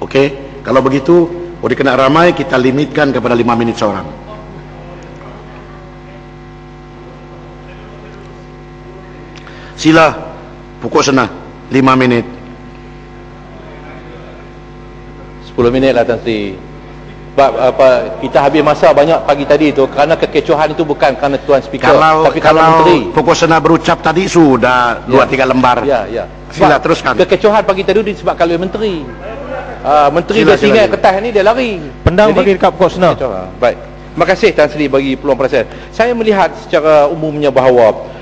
Okey, kalau begitu boleh kena ramai, kita limitkan kepada 5 minit seorang. Sila pokok sana 5 minit. 10 minit lah Tan Sri. Sebab kita habis masa banyak pagi tadi tu kerana kekecohan itu bukan kerana tuan speaker, tapi kerana menteri. Pokok sana berucap tadi sudah 2-3 lembar. Ya, ya. Sila teruskan. Kekecohan pagi tadi disebabkan oleh menteri. Menteri dia tinggal kertas ni dia lari. Pendang bagi dekat pokok sana. Baik. Terima kasih Tan Sri bagi peluang perasaan. Saya melihat secara umumnya bahawa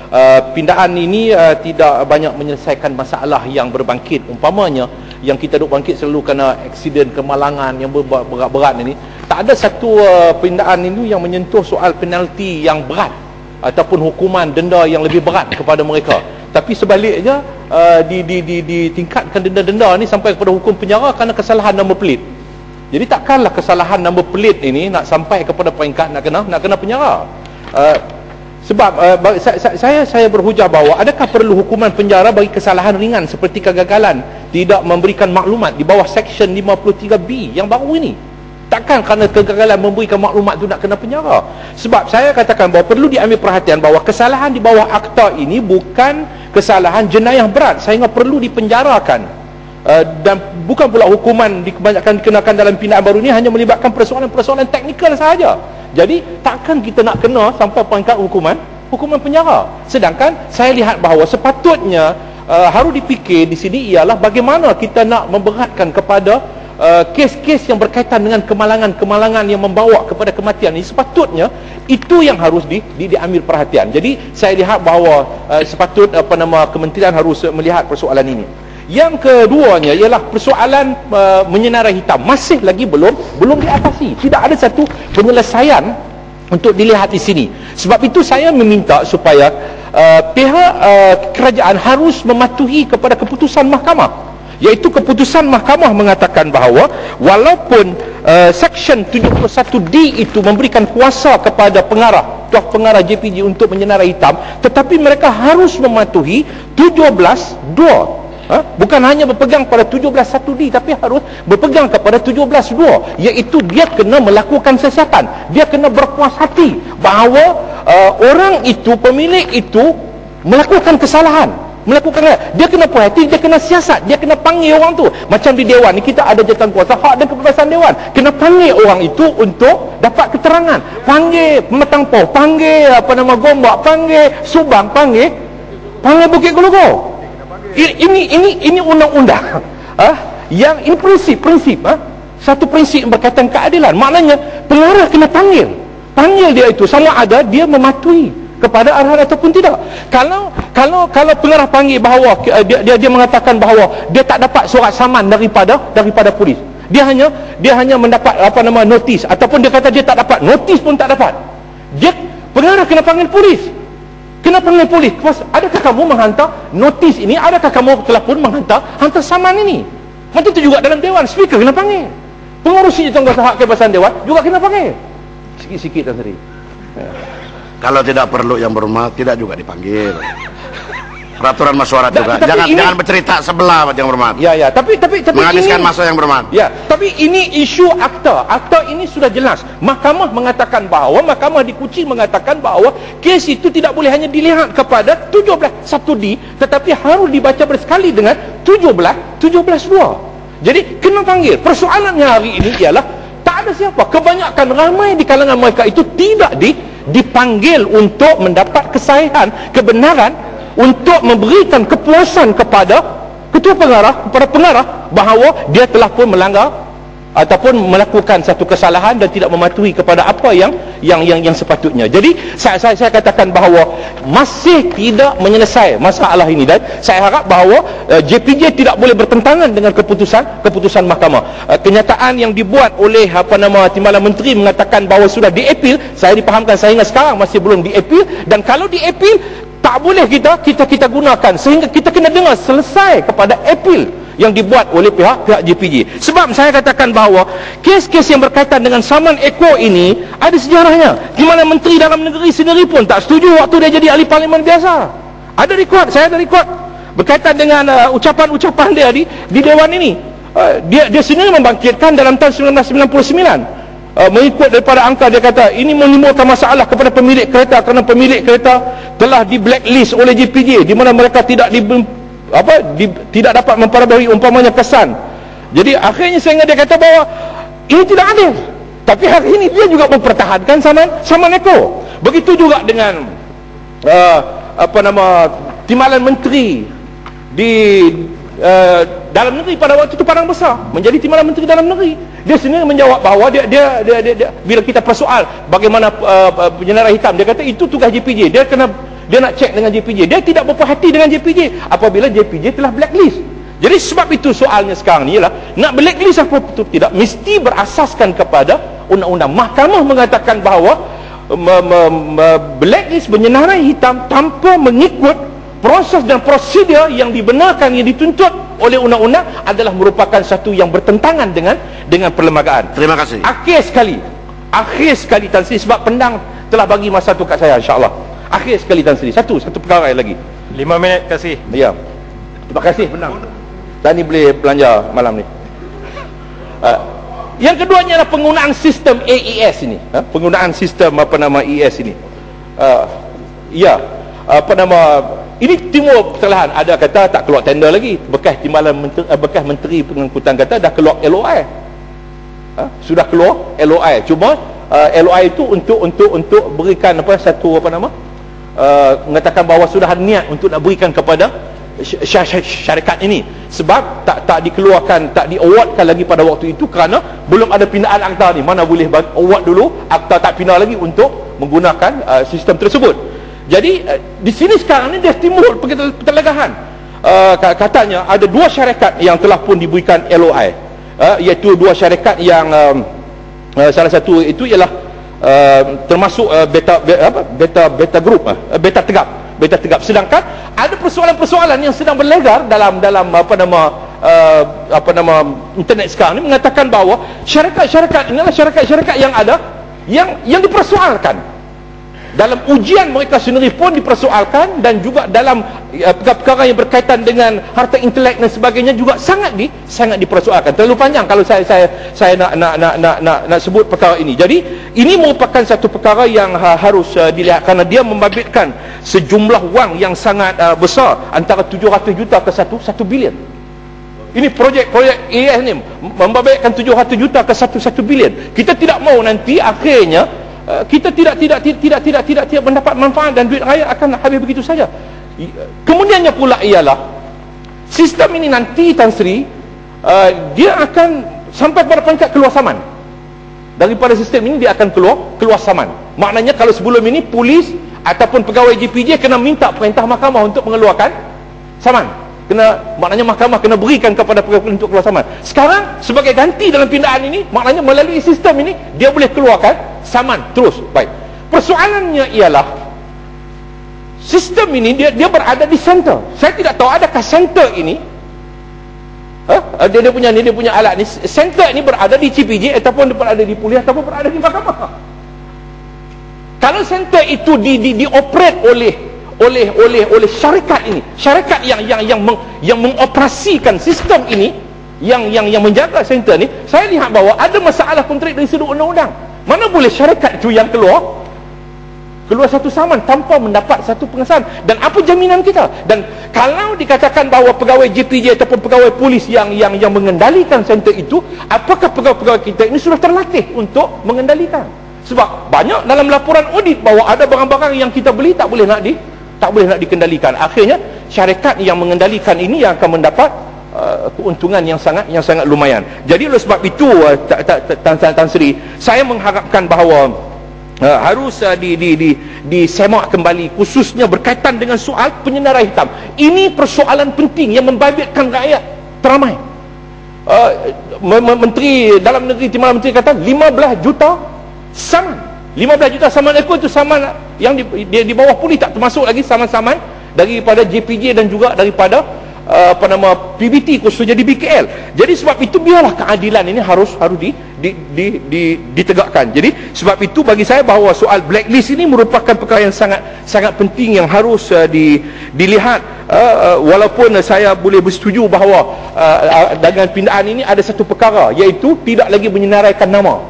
pindaan ini tidak banyak menyelesaikan masalah yang berbangkit. Umpamanya yang kita duk bangkit selalu kerana aksiden kemalangan yang berat-berat ini, tak ada satu pindaan ini yang menyentuh soal penalti yang berat ataupun hukuman denda yang lebih berat kepada mereka. Tapi sebaliknya ditingkatkan denda-denda ni sampai kepada hukum penjara kerana kesalahan nombor pelit. Jadi takkanlah kesalahan nombor pelit ini nak sampai kepada peringkat nak kena penjara. Sebab saya berhujah bahawa adakah perlu hukuman penjara bagi kesalahan ringan seperti kegagalan tidak memberikan maklumat di bawah Seksyen 53B yang baru ini? Takkan kerana kegagalan memberikan maklumat tu nak kena penjara? Sebab saya katakan bahawa perlu diambil perhatian bahawa kesalahan di bawah akta ini bukan kesalahan jenayah berat sehingga perlu dipenjarakan. Dan bukan pula hukuman kebanyakan dikenakan dalam pindaan baru ini hanya melibatkan persoalan-persoalan teknikal sahaja. Jadi takkan kita nak kena sampai peringkat hukuman penjara. Sedangkan saya lihat bahawa sepatutnya harus dipikir di sini ialah bagaimana kita nak memberatkan kepada kes-kes yang berkaitan dengan kemalangan-kemalangan yang membawa kepada kematian ini. Sepatutnya itu yang harus diambil perhatian. Jadi saya lihat bahawa kementerian harus melihat persoalan ini. Yang keduanya ialah persoalan menyenarai hitam masih lagi belum diatasi. Tidak ada satu penyelesaian untuk dilihat di sini. Sebab itu saya meminta supaya pihak kerajaan harus mematuhi kepada keputusan mahkamah. Iaitu keputusan mahkamah mengatakan bahawa walaupun Seksyen 71D itu memberikan kuasa kepada pengarah JPJ untuk menyenarai hitam, tetapi mereka harus mematuhi 17(2). Bukan hanya berpegang pada 17(1D) tapi harus berpegang kepada 17(2), iaitu dia kena melakukan siasatan, dia kena berpuas hati bahawa orang itu, pemilik itu melakukan kesalahan, dia kena puas hati, dia kena siasat, dia kena panggil orang tu. Macam di dewan ni kita ada jawatankuasa hak dan kebebasan dewan, kena panggil orang itu untuk dapat keterangan, panggil Pematang Poh, panggil Gombak, panggil Subang, panggil Bukit Gelugor. Ini undang-undang yang ini prinsip satu prinsip yang berkaitan keadilan. Maknanya pengarah kena panggil dia itu sama ada dia mematuhi kepada arahan ataupun tidak. Kalau pengarah panggil bahawa dia mengatakan bahawa dia tak dapat surat saman daripada polis, dia hanya mendapat notis, ataupun dia kata dia tak dapat notis pun tak dapat, pengarah kena panggil polis. Adakah kamu menghantar notis ini? Adakah kamu telah pun menghantar saman ini? Macam itu juga dalam dewan, speaker kena panggil, pengurusi jawatankuasa hak kebebasan dewan juga kena panggil. Sikit-sikit Tan Sri. Kalau tidak perlu yang berhormat tidak juga dipanggil. Peraturan masyarakat juga. Jangan bercerita sebelah yang berhormat. Ya, tapi menghabiskan masa yang berhormat. Ya, tapi ini isu akta. Akta ini sudah jelas. Mahkamah mengatakan bahawa, Mahkamah di Kuching mengatakan bahawa kes itu tidak boleh hanya dilihat kepada 17(1D) tetapi harus dibaca bersekali dengan 17(2). Jadi kena panggil. Persoalannya hari ini ialah tak ada siapa. Kebanyakan ramai di kalangan mereka itu tidak dipanggil untuk mendapat kesahihan, kebenaran, untuk memberikan kepuasan kepada ketua pengarah, kepada pengarah bahawa dia telah pun melanggar ataupun melakukan satu kesalahan dan tidak mematuhi kepada apa yang sepatutnya. Jadi saya katakan bahawa masih tidak menyelesaikan masalah ini, dan saya harap bahawa JPJ tidak boleh bertentangan dengan keputusan mahkamah. Kenyataan yang dibuat oleh Timbalan Menteri mengatakan bahawa sudah diapil, saya dipahamkan sehingga sekarang masih belum diapil, dan kalau diapil tak boleh kita gunakan, sehingga kita kena dengar selesai kepada apil yang dibuat oleh pihak JPJ. Sebab saya katakan bahawa kes-kes yang berkaitan dengan saman Eko ini ada sejarahnya, di mana Menteri Dalam Negeri sendiri pun tak setuju waktu dia jadi ahli parlimen biasa. Saya ada rekod berkaitan dengan ucapan-ucapan dia di dewan ini. Dia sendiri membangkitkan dalam tahun 1999. Mengikut daripada angka, dia kata ini menimbulkan masalah kepada pemilik kereta kerana pemilik kereta telah di blacklist oleh JPJ, di mana mereka tidak tidak dapat memperbarui umpamanya kesan. Jadi akhirnya sehingga dia kata bahawa ini tidak adil. Tapi hari ini dia juga mempertahankan Saman Eco. Begitu juga dengan timbalan menteri di dalam negeri pada waktu itu Padang Besar menjadi timbalan menteri dalam negeri. Dia sendiri menjawab bahawa dia bila kita persoal bagaimana penyenara hitam, dia kata itu tugas JPJ. Dia nak cek dengan JPJ. Dia tidak berpuas-hati dengan JPJ apabila JPJ telah blacklist. Jadi sebab itu soalnya sekarang ni ialah nak blacklist apa betul tidak mesti berasaskan kepada undang-undang. Mahkamah mengatakan bahawa blacklist penyenarai hitam tanpa mengikut proses dan prosedur yang dibenarkan, yang dituntut oleh undang-undang adalah merupakan satu yang bertentangan dengan perlembagaan. Terima kasih. Akhir sekali Tan Sri, sebab pendang telah bagi masa tu kat saya, insya-Allah. Akhir sekali Tan Sri, satu perkara lagi. 5 minit kasih. Ya. Terima kasih pendang. Dan ni boleh belanja malam ni. Yang keduanya adalah penggunaan sistem AES ini. Penggunaan sistem AES ini. Ini timbul pertelahan. Ada kata tak keluar tender lagi. Bekas menteri pengangkutan kata dah keluar LOI. Sudah keluar LOI. Cuma LOI itu untuk berikan mengatakan bahawa sudah ada niat untuk nak berikan kepada syarikat ini, sebab tak dikeluarkan, tak di-awardkan lagi pada waktu itu kerana belum ada pindaan akta ni. Mana boleh award dulu, akta tak pindah lagi untuk menggunakan sistem tersebut. Jadi di sini sekarang ni dia timbul pertelagahan. Katanya ada 2 syarikat yang telah pun diberikan LOI, iaitu 2 syarikat yang salah satu itu ialah termasuk Beta Group, Beta Tegap. Sedangkan ada persoalan-persoalan yang sedang berlegar dalam internet sekarang ni, mengatakan bahawa syarikat-syarikat inilah syarikat-syarikat yang ada yang dipersoalkan. Dalam ujian mereka sendiri pun dipersoalkan, dan juga dalam perkara-perkara yang berkaitan dengan harta intelek dan sebagainya juga sangat dipersoalkan. Terlalu panjang kalau saya nak sebut perkara ini. Jadi ini merupakan satu perkara yang harus dilihat kerana dia membabitkan sejumlah wang yang sangat besar, antara 700 juta ke 1 bilion. Ini projek-projek AES ni membabitkan 700 juta ke 1 bilion. Kita tidak mahu nanti akhirnya kita tidak mendapat manfaat dan duit rakyat akan habis begitu saja. Kemudiannya pula ialah sistem ini nanti Tan Sri, dia akan sampai pada peringkat keluar saman. Daripada sistem ini dia akan keluar saman. Maknanya kalau sebelum ini polis ataupun pegawai JPJ kena minta perintah mahkamah untuk mengeluarkan saman, maknanya mahkamah kena berikan kepada pegawai untuk keluar saman. Sekarang sebagai ganti dalam pindaan ini, maknanya melalui sistem ini dia boleh keluarkan saman terus. Baik. Persoalannya ialah sistem ini dia berada di center. Saya tidak tahu adakah center ini dia punya alat ni, center ini berada di CPJ ataupun berada di polis ataupun berada di mahkamah. Kalau center itu dioperate oleh syarikat ini, syarikat yang mengoperasikan sistem ini, yang menjaga center ni, saya lihat bahawa ada masalah kontrak dari sudut undang-undang. Mana boleh syarikat itu yang keluar satu saman tanpa mendapat satu pengesahan? Dan apa jaminan kita? Dan kalau dikatakan bahawa pegawai JPJ ataupun pegawai polis yang mengendalikan center itu, apakah pegawai-pegawai kita ini sudah terlatih untuk mengendalikan? Sebab banyak dalam laporan audit bahawa ada barang-barang yang kita beli tak boleh nak dikendalikan. Akhirnya syarikat yang mengendalikan ini yang akan mendapat keuntungan yang sangat lumayan. Jadi oleh sebab itu Tan Sri, saya mengharapkan bahawa harus disemak kembali, khususnya berkaitan dengan soal penyenarai hitam. Ini persoalan penting yang membabitkan rakyat teramai. Menteri dalam negeri, timbalan menteri kata 15 juta saman. 15 juta saman Eco itu saman yang di bawah polis, tak termasuk lagi saman-saman daripada JPJ dan juga daripada PBT khususnya di BKL. Jadi sebab itu biarlah keadilan ini harus ditegakkan. Jadi sebab itu bagi saya bahawa soal blacklist ini merupakan perkara yang sangat penting yang harus dilihat. Walaupun saya boleh bersetuju bahawa dengan pindaan ini ada satu perkara, iaitu tidak lagi menyenaraikan nama.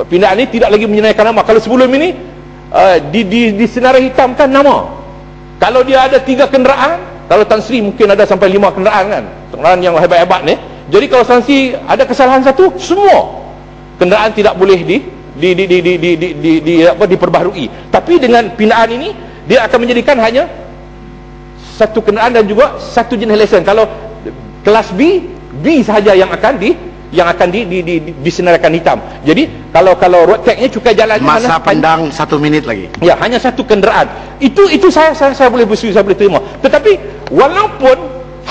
Pindaan ini tidak lagi menyenaraikan nama. Kalau sebelum ini disenarai hitamkan nama. Kalau dia ada 3 kenderaan, kalau Tan Sri mungkin ada sampai 5 kenderaan kan, kenderaan yang hebat-hebat ni. Jadi kalau Tan Sri ada kesalahan satu, semua kenderaan tidak boleh diperbaharui. Tapi dengan pindaan ini, dia akan menjadikan hanya satu kenderaan dan juga satu jenis lesen. Kalau kelas B sahaja yang akan disenaraikan hitam. Jadi kalau road tagnya cukai jalan masa pandang 1 minit lagi. Ya, hanya satu kenderaan. Itu saya boleh bersetuju, saya boleh terima. Tetapi walaupun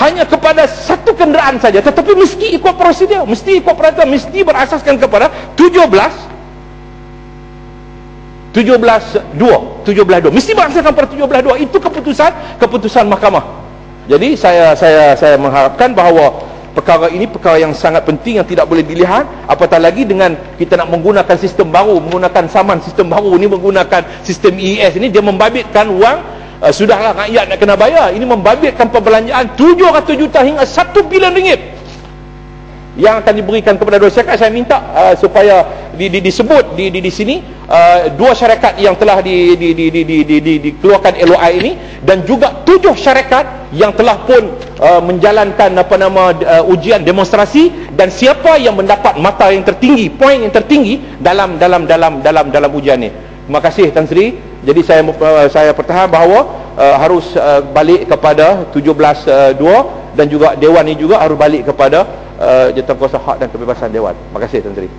hanya kepada satu kenderaan saja, tetapi mesti ikut prosedur, mesti ikut peraturan, mesti berasaskan kepada 17.2, mesti berasaskan pada 17.2. Itu keputusan mahkamah. Jadi saya mengharapkan bahawa perkara ini perkara yang sangat penting yang tidak boleh dilihat, apatah lagi dengan kita nak menggunakan sistem baru, menggunakan saman sistem baru ni, menggunakan sistem EES ini, dia membabitkan wang. Sudahlah rakyat nak kena bayar, ini membabitkan perbelanjaan 700 juta hingga 1 bilion ringgit yang akan diberikan kepada dua syarikat. Saya minta supaya disebut di sini dua syarikat yang telah dikeluarkan LOI ini, dan juga 7 syarikat yang telah pun menjalankan ujian demonstrasi, dan siapa yang mendapat mata yang tertinggi, poin yang tertinggi dalam ujian ini. Terima kasih Tan Sri. Jadi saya pertahan bahawa harus balik kepada 17.2, dan juga Dewan ini juga harus balik kepada Jawatankuasa Hak dan Kebebasan Dewan. Terima kasih Tan Sri.